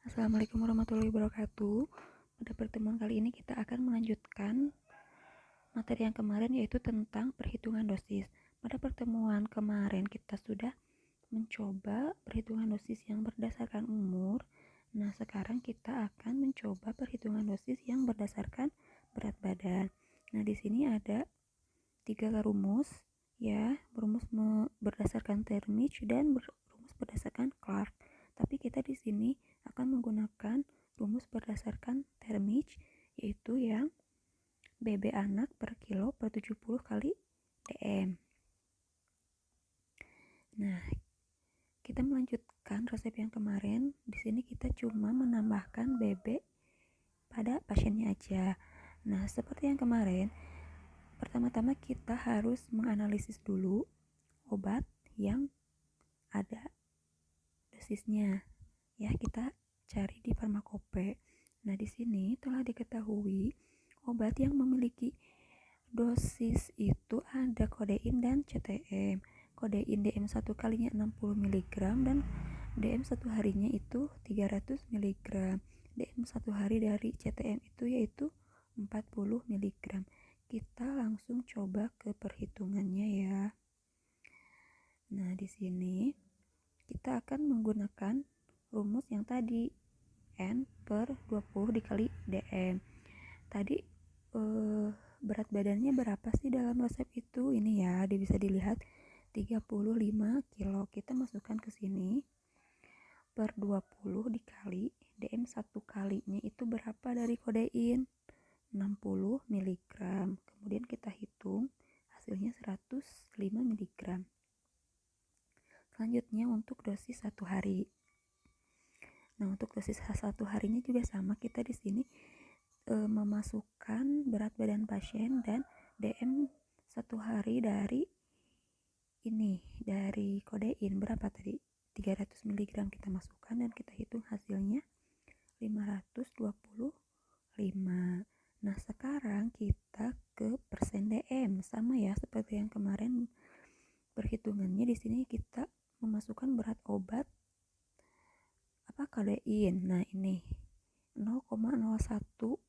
Assalamualaikum warahmatullahi wabarakatuh. Pada pertemuan kali ini kita akan melanjutkan materi yang kemarin, yaitu tentang perhitungan dosis. Pada pertemuan kemarin kita sudah mencoba perhitungan dosis yang berdasarkan umur. Nah, sekarang kita akan mencoba perhitungan dosis yang berdasarkan berat badan. Nah, di sini ada 3 rumus, ya, rumus berdasarkan Termich dan rumus berdasarkan Clark. Tapi kita di sini akan menggunakan rumus berdasarkan Termich, yaitu yang BB anak per kilo per 70 kali dm. Nah, kita melanjutkan resep yang kemarin. Di sini kita cuma menambahkan BB pada pasiennya aja. Nah, seperti yang kemarin, pertama-tama kita harus menganalisis dulu obat yang ada dosisnya. Ya, kita cari di farmakope. Nah, di sini telah diketahui obat yang memiliki dosis itu ada kodein dan CTM. Kodein DM 1 kalinya 60 mg dan DM 1 harinya itu 300 mg. DM 1 hari dari CTM itu yaitu 40 mg. Kita langsung coba ke perhitungannya ya. Nah, di sini kita akan menggunakan rumus yang tadi, N per 20 dikali DM. Tadi berat badannya berapa sih dalam resep itu? Ini ya, bisa dilihat 35 kilo. Kita masukkan ke sini per 20 dikali DM 1 kalinya itu berapa dari kodein? 60 mg. Kemudian kita hitung hasilnya 105 mg. Selanjutnya untuk dosis 1 hari. Nah, untuk dosis 1 harinya juga sama. Kita di sini memasukkan berat badan pasien dan DM 1 hari dari kodein berapa tadi? 300 mg kita masukkan dan kita hitung hasilnya 525. Nah, sekarang kita ke persen DM. Sama ya seperti yang kemarin perhitungannya. Di sini kita memasukkan berat obat kodein. Nah, ini 0,01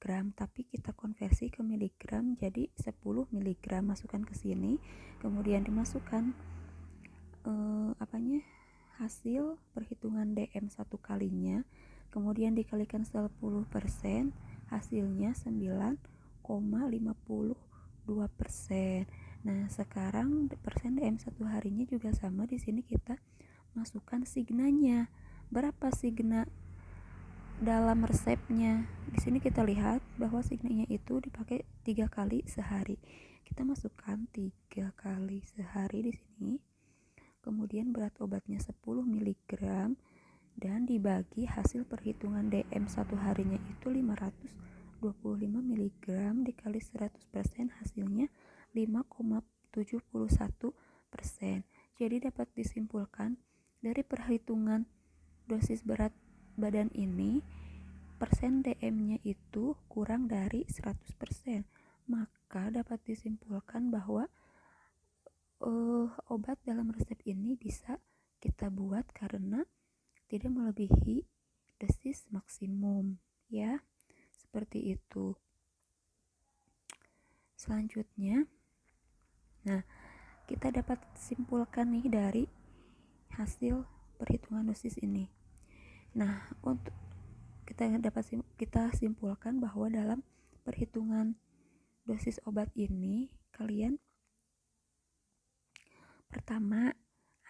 gram, tapi kita konversi ke miligram jadi 10 mg. Masukkan ke sini, kemudian dimasukkan hasil perhitungan DM 1 kalinya, kemudian dikalikan 10%, hasilnya 9,52%. Nah, sekarang persen DM 1 harinya juga sama. Di sini kita masukkan signanya. Berapa signa dalam resepnya? Di sini kita lihat bahwa signanya itu dipakai 3 kali sehari. Kita masukkan 3 kali sehari di sini. Kemudian berat obatnya 10 mg dan dibagi hasil perhitungan DM 1 harinya itu 525 mg dikali 100%, hasilnya 5,71%. Jadi dapat disimpulkan dari perhitungan dosis berat badan ini, persen DM-nya itu kurang dari 100%. Maka dapat disimpulkan bahwa obat dalam resep ini bisa kita buat karena tidak melebihi dosis maksimum, ya. Seperti itu. Selanjutnya, nah, kita dapat simpulkan nih dari hasil perhitungan dosis ini. Nah, untuk kita simpulkan bahwa dalam perhitungan dosis obat ini, kalian pertama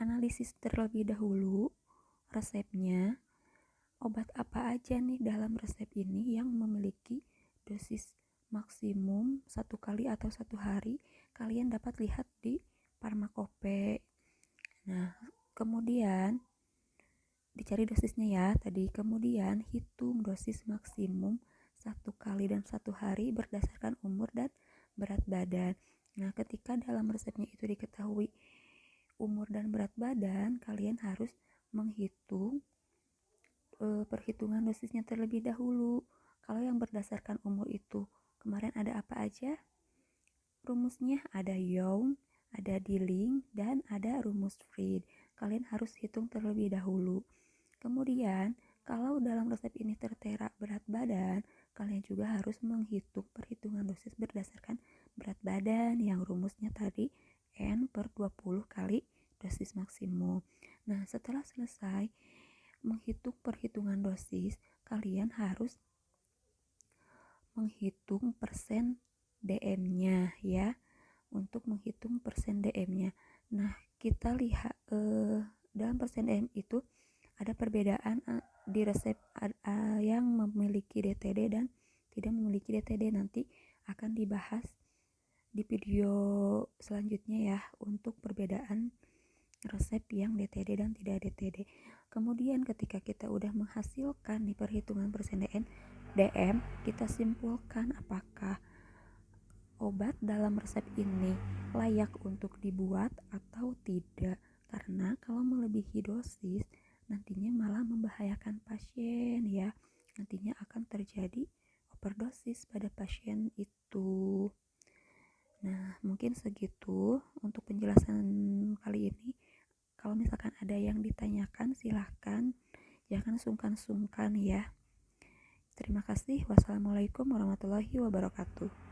analisis terlebih dahulu resepnya. Obat apa aja nih dalam resep ini yang memiliki dosis maksimum 1 kali atau 1 hari? Kalian dapat lihat di farmakope. Nah, kemudian dicari dosisnya ya tadi. Kemudian hitung dosis maksimum 1 kali dan 1 hari berdasarkan umur dan berat badan. Nah, ketika dalam resepnya itu diketahui umur dan berat badan, kalian harus menghitung perhitungan dosisnya terlebih dahulu. Kalau yang berdasarkan umur itu kemarin ada apa aja? Rumusnya ada Young, ada Dilling, dan ada rumus Fried. Kalian harus hitung terlebih dahulu. Kemudian Kalau dalam resep ini tertera berat badan, kalian juga harus menghitung perhitungan dosis berdasarkan berat badan yang rumusnya tadi N/20 kali dosis maksimum. Nah, setelah selesai menghitung perhitungan dosis, kalian harus menghitung persen DM-nya ya, untuk menghitung persen DM-nya. Nah, kita lihat dalam persen DM itu ada perbedaan di resep yang memiliki DTD dan tidak memiliki DTD. Nanti akan dibahas di video selanjutnya ya, untuk perbedaan resep yang DTD dan tidak DTD. Kemudian ketika kita udah menghasilkan di perhitungan persen DM, kita simpulkan apakah obat dalam resep ini layak untuk dibuat atau tidak. Karena kalau melebihi dosis nantinya malah membahayakan pasien ya. Nantinya akan terjadi overdosis pada pasien itu. Nah, mungkin segitu untuk penjelasan kali ini. Kalau misalkan ada yang ditanyakan, silahkan, jangan sungkan-sungkan ya. Terima kasih. Wassalamualaikum warahmatullahi wabarakatuh.